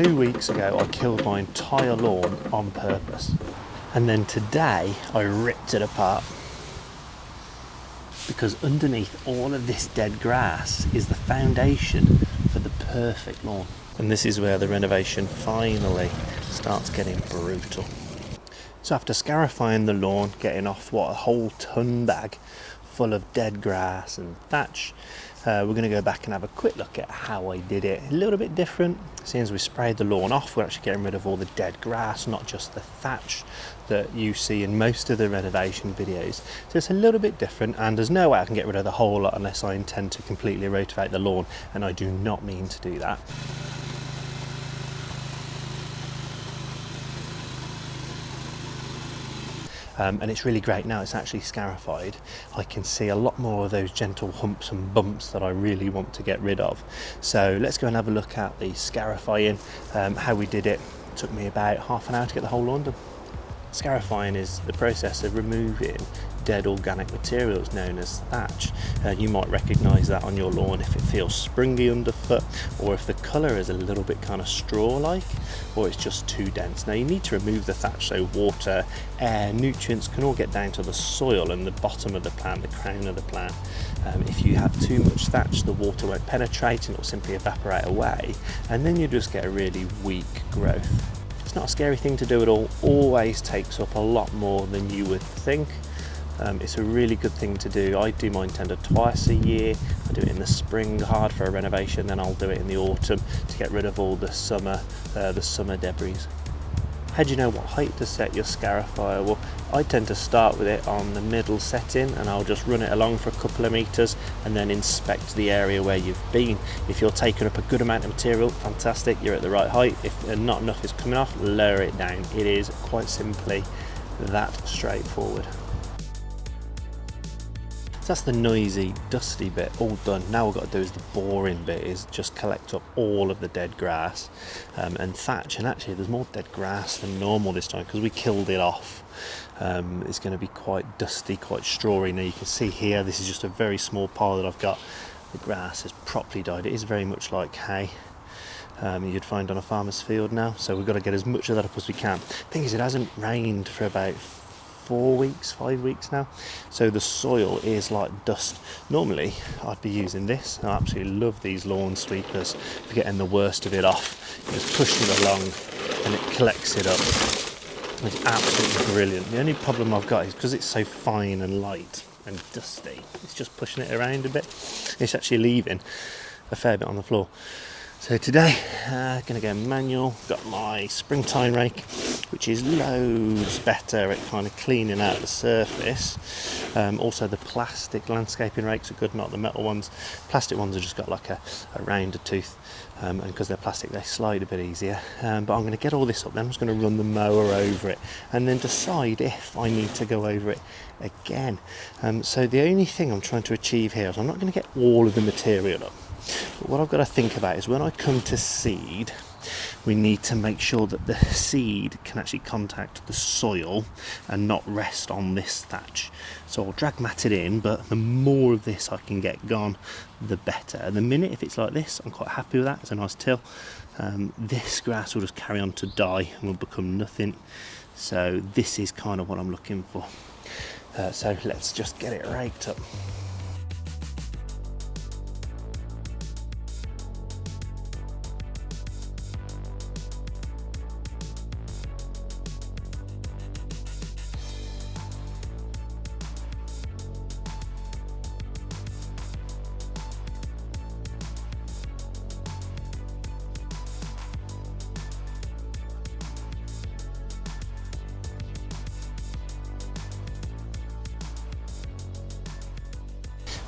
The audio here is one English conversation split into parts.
2 weeks ago I killed my entire lawn on purpose, and then today I ripped it apart because underneath all of this dead grass is the foundation for the perfect lawn. And this is where the renovation finally starts getting brutal. So after scarifying the lawn, getting off a whole ton bag full of dead grass and thatch, we're going to go back and have a quick look at how I did it. A little bit different. Seeing as we sprayed the lawn off, we're actually getting rid of all the dead grass, not just the thatch that you see in most of the renovation videos. So it's a little bit different, and there's no way I can get rid of the whole lot unless I intend to completely rotivate the lawn, and I do not mean to do that. And it's really great now it's actually scarified. I can see a lot more of those gentle humps and bumps that I really want to get rid of. So let's go and have a look at the scarifying, how we did it. It took me about half an hour to get the whole lawn done. Scarifying is the process of removing dead organic materials known as thatch. You might recognise that on your lawn if it feels springy underfoot, or if the colour is a little bit kind of straw-like, or it's just too dense. Now you need to remove the thatch so water, air, nutrients can all get down to the soil and the bottom of the plant, the crown of the plant. If you have too much thatch, the water won't penetrate and it will simply evaporate away, and then you just get a really weak growth. It's not a scary thing to do at all, always takes up a lot more than you would think. It's a really good thing to do. I do mine tender twice a year. I do it in the spring hard for a renovation, then I'll do it in the autumn to get rid of all the summer debris. How do you know what height to set your scarifier? Well, I tend to start with it on the middle setting, and I'll just run it along for a couple of meters and then inspect the area where you've been. If you're taking up a good amount of material, fantastic, you're at the right height. If not enough is coming off, lower it down. It is quite simply that straightforward. So that's the noisy, dusty bit all done. Now what we've got to do is the boring bit, is just collect up all of the dead grass and thatch. And actually there's more dead grass than normal this time because we killed it off. It's going to be quite dusty, quite strawy. Now you can see here, this is just a very small pile that I've got. The grass has properly died. It is very much like hay you'd find on a farmer's field now. So we've got to get as much of that up as we can. Thing is, it hasn't rained for about 5 weeks now, so the soil is like dust. Normally I'd be using this. I absolutely love these lawn sweepers for getting the worst of it off. You just push it along and it collects it up. It's absolutely brilliant. The only problem I've got is because it's so fine and light and dusty, it's just pushing it around a bit. It's actually leaving a fair bit on the floor. So today, going to go manual. Got my springtime rake, which is loads better at kind of cleaning out the surface. Also the plastic landscaping rakes are good, not the metal ones. Plastic ones have just got like a rounder tooth, and because they're plastic they slide a bit easier. But I'm going to get all this up, then I'm just going to run the mower over it and then decide if I need to go over it again. So the only thing I'm trying to achieve here is I'm not going to get all of the material up. But what I've got to think about is when I come to seed, we need to make sure that the seed can actually contact the soil and not rest on this thatch. So I'll drag mat it in, but the more of this I can get gone, the better. At the minute, if it's like this, I'm quite happy with that. It's a nice till. This grass will just carry on to die and will become nothing. So this is kind of what I'm looking for. So let's just get it raked up.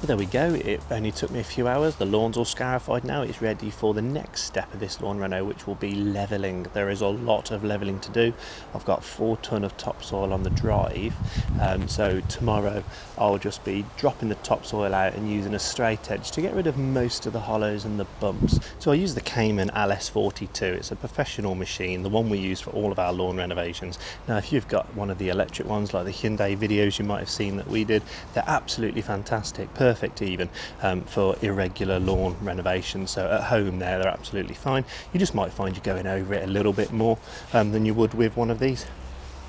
But there we go, it only took me a few hours. The lawn's all scarified now. It's ready for the next step of this lawn reno, which will be levelling. There is a lot of levelling to do. I've got 4 tonne of topsoil on the drive, so tomorrow I'll just be dropping the topsoil out and using a straight edge to get rid of most of the hollows and the bumps. So I use the Cayman LS42. It's a professional machine, the one we use for all of our lawn renovations. Now if you've got one of the electric ones like the Hyundai videos you might have seen that we did, they're absolutely fantastic, perfect perfect even for irregular lawn renovation. So at home they're absolutely fine. You just might find you're going over it a little bit more than you would with one of these.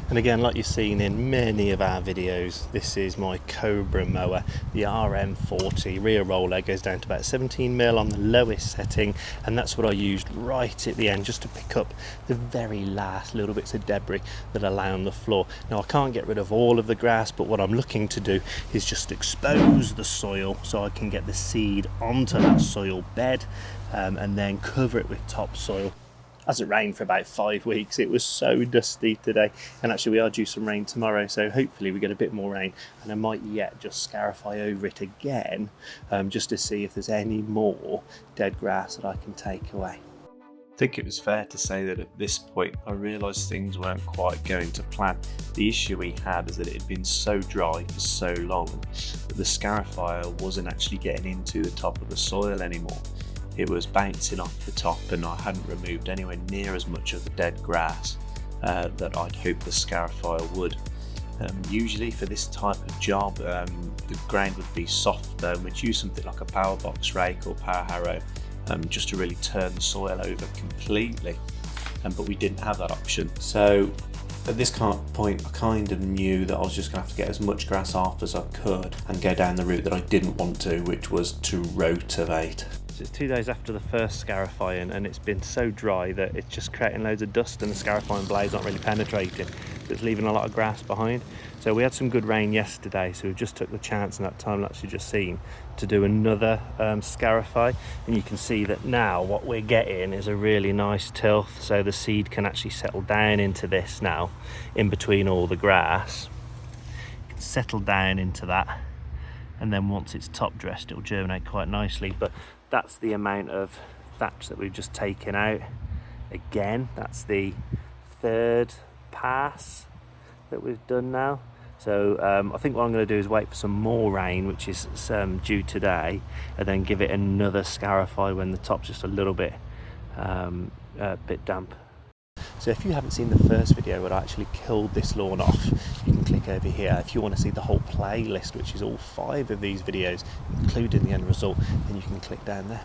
And again, like you've seen in many of our videos, this is my Cobra mower, the RM40 rear roller. Goes down to about 17mm on the lowest setting, and that's what I used right at the end, just to pick up the very last little bits of debris that are lay on the floor. Now I can't get rid of all of the grass, but what I'm looking to do is just expose the soil so I can get the seed onto that soil bed, and then cover it with topsoil. Hasn't rained for about 5 weeks. It was so dusty today, and actually we are due some rain tomorrow, so hopefully we get a bit more rain, and I might yet just scarify over it again, just to see if there's any more dead grass that I can take away. I think it was fair to say that at this point I realised things weren't quite going to plan. The issue we had is that it had been so dry for so long that the scarifier wasn't actually getting into the top of the soil anymore. It was bouncing off the top, and I hadn't removed anywhere near as much of the dead grass that I'd hoped the scarifier would. Usually for this type of job, the ground would be softer, and we'd use something like a power box rake or power harrow just to really turn the soil over completely, but we didn't have that option. So at this point I kind of knew that I was just going to have to get as much grass off as I could and go down the route that I didn't want to, which was to rotivate. So it's 2 days after the first scarifying, and it's been so dry that it's just creating loads of dust, and the scarifying blades aren't really penetrating. So it's leaving a lot of grass behind. So we had some good rain yesterday, so we just took the chance in that time lapse you just seen to do another scarify, and you can see that now what we're getting is a really nice tilth, so the seed can actually settle down into this now, in between all the grass. It can settle down into that, and then once it's top dressed it'll germinate quite nicely. But that's the amount of thatch that we've just taken out. Again, that's the third pass that we've done now. So I think what I'm going to do is wait for some more rain, which is due today, and then give it another scarify when the top's just a little bit damp. So if you haven't seen the first video where I actually killed this lawn off, you can click over here. If you want to see the whole playlist, which is all 5 of these videos, including the end result, then you can click down there.